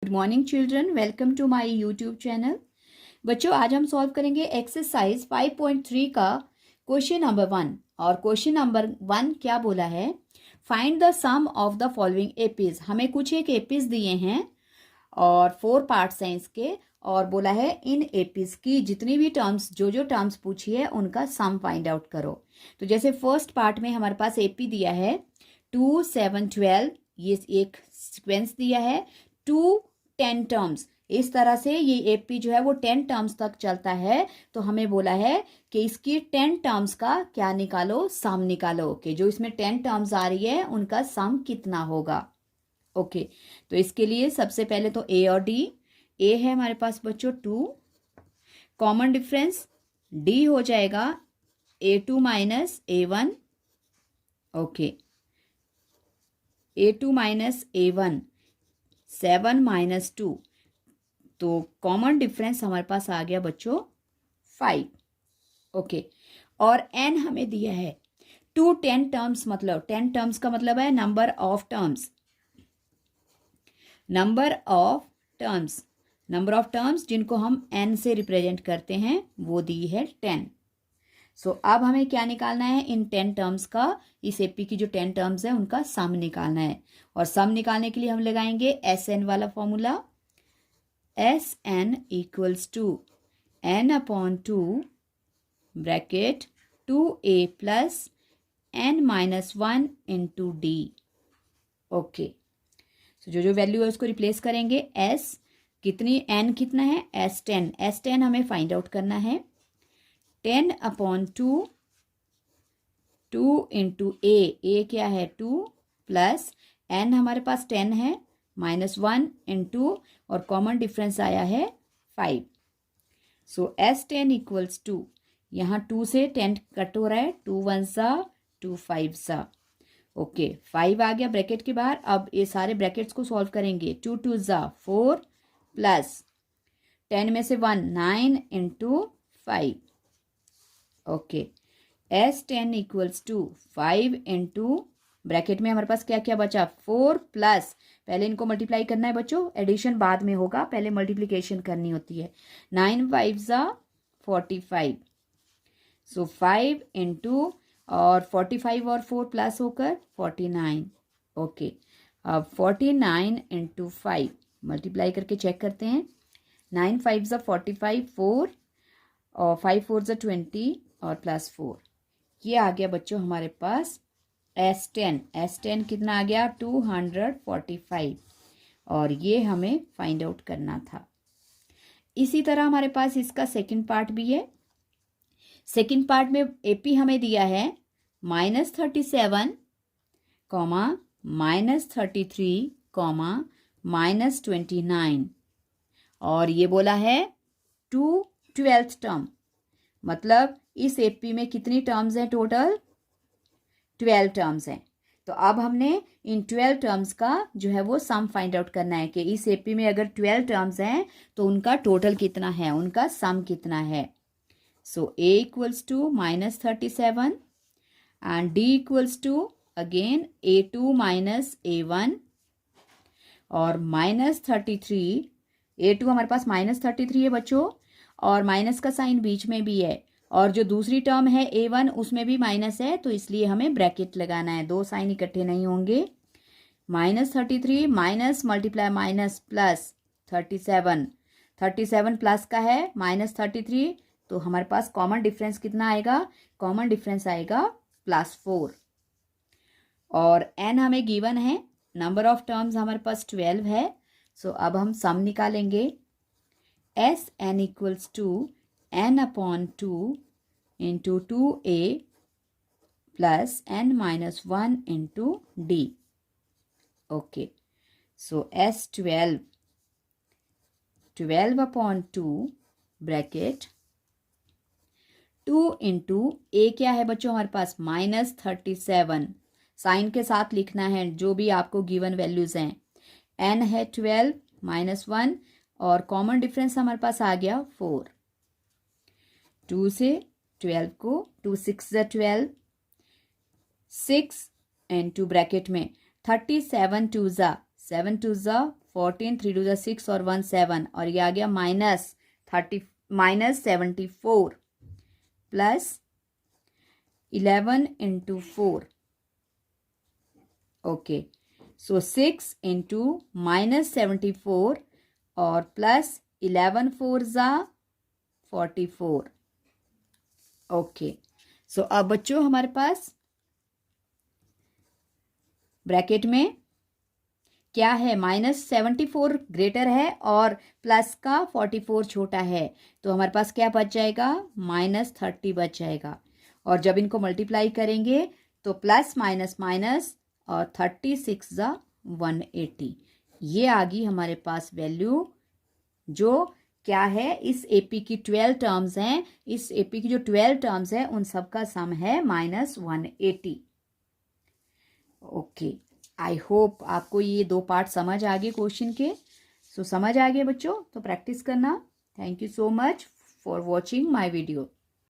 Good morning children, welcome to my YouTube channel. बच्चों, आज हम सॉल्व करेंगे एक्सरसाइज 5.3 का क्वेश्चन नंबर 1। और क्वेश्चन नंबर 1 क्या बोला है? Find the sum of the following APs. हमें कुछ एक एपीज दिए हैं और 4 पार्ट्स हैं इसके, और बोला है इन एपीज की जितनी भी टर्म्स, जो टर्म्स पूछी है उनका सम फाइंड आउट करो। तो जैसे फर्स्ट पार्ट में हमारे पास एपी दिया है 2, 7, 12, ये एक सीक्वेंस दिया है। 2, 10 टर्म्स, इस तरह से ये एपी जो है वो 10 टर्म्स तक चलता है। तो हमें बोला है कि इसकी 10 टर्म्स का क्या निकालो, सम निकालो, कि जो इसमें 10 टर्म्स आ रही है उनका सम कितना होगा। ओके, तो इसके लिए सबसे पहले तो ए और डी। ए है हमारे पास बच्चों 2, कॉमन डिफरेंस डी हो जाएगा A2 minus A1। Okay, A2 minus A1 7 minus 2, तो कॉमन डिफरेंस हमारे पास आ गया बच्चों 5। ओके, और n हमें दिया है 2 10 टर्म्स, मतलब 10 टर्म्स का मतलब है number of terms. Number of terms जिनको हम n से रिप्रेजेंट करते हैं वो दी है 10। सो अब हमें क्या निकालना है? इन 10 टर्म्स का, इस एपी की जो 10 टर्म्स है उनका सम निकालना है। और सम निकालने के लिए हम लगाएंगे SN वाला formula. SN equals to n upon 2 bracket 2a plus n minus 1 into D. Okay, तो जो वैल्यू है उसको रिप्लेस करेंगे। s कितनी, n कितना है? S10 हमें फाइंड आउट करना है। 10 अपॉन 2 इंटू ए क्या है 2 प्लस n हमारे पास 10 है माइनस 1 इंटू, और कॉमन डिफरेंस आया है 5। सो S10 इक्वल्स टू, यहाँ 2 से 10 कट हो रहा है, 2 1 सा 2 5 सा। ओके, 5 आ गया ब्रैकेट के बाहर। अब ये सारे ब्रैकेट्स को सॉल्व करेंगे। 2 2 ज़ा 4 प्लस 10 में से 1 9 into 5। Okay, S10 equals to 5 into, bracket में हमारे पास क्या क्या बचा? 4 प्लस, पहले इनको मल्टीप्लाई करना है बच्चों, एडिशन बाद में होगा, पहले मल्टीप्लिकेशन करनी होती है। 9 5 ज़ा 45। सो 5 इंटू, और 45 और 4 प्लस होकर 49। ओके, अब 49 इंटू 5 मल्टीप्लाई करके चेक करते हैं। 9 5 ज़ा 45, 4 और 5 4 ज़ा 20 और प्लस 4। ये आ गया बच्चों हमारे पास S10 कितना आ गया? 245। और ये हमें फाइंड आउट करना था। इसी तरह हमारे पास इसका सेकंड पार्ट भी है। सेकंड पार्ट में एपी हमें दिया है -37, -33, -29, और ये बोला है 2 12th टर्म, मतलब इस एपी में कितनी टर्म्स हैं? टोटल 12 टर्म्स हैं। तो अब हमने इन 12 टर्म्स का जो है वो सम फाइंड आउट करना है कि इस एपी में अगर 12 टर्म्स हैं तो उनका टोटल कितना है, उनका सम कितना है। So A equals to -37 and D equals to again A2 minus A1 और -33। A2 हमारे पास -33 है बच्चों, और माइनस का साइन बीच में भी है, और जो दूसरी टर्म है A1 उसमें भी माइनस है, तो इसलिए हमें ब्रैकेट लगाना है, दो साइन इकट्ठे नहीं होंगे। -33 minus multiply minus plus 37 plus का है -33, तो हमारे पास कॉमन डिफरेंस कितना आएगा? कॉमन डिफरेंस आएगा +4। और n हमें गिवन है, नंबर ऑफ टर्म्स हमारे पास 12 है। सो अब हम सम निकालेंगे। SN equals to n upon 2 into 2a plus n minus 1 into d। Okay, so S12 upon 2 bracket 2 into A क्या है बच्चों हमारे पास? -37, साइन के साथ लिखना है जो भी आपको गिवन वैल्यूज हैं। n है 12 -1, और कॉमन डिफरेंस हमारे पास आ गया 4। 2 से 12 को 2 6 ज़ा 12, 6 इंटू ब्रैकेट में 37 2 ज़ा 7 2 ज़ा 14, 3 2 ज़ा 6 और 1 7, और ये आ गया -74 प्लस 11 इंटू 4. ओके, सो 6 इंटू -74 और प्लस 11 4 ज़ा 44. ओके, सो अब बच्चों हमारे पास ब्रैकेट में क्या है, -74 ग्रेटर है और प्लस का 44 छोटा है, तो हमारे पास क्या बच जाएगा, -30 बच जाएगा. और जब इनको मल्टीप्लाई करेंगे तो प्लस माइनस माइनस और 36 ज़ा 180. ये आ गई हमारे पास वैल्यू, जो क्या है, इस एपी की 12 टर्म्स हैं. इस एपी की जो 12 टर्म्स है उन सब का सम है -180. ओके, आई होप आपको ये 2 पार्ट समझ आ गए क्वेश्चन के. सो समझ आ गए बच्चों, तो प्रैक्टिस करना. Thank you so much for watching my video.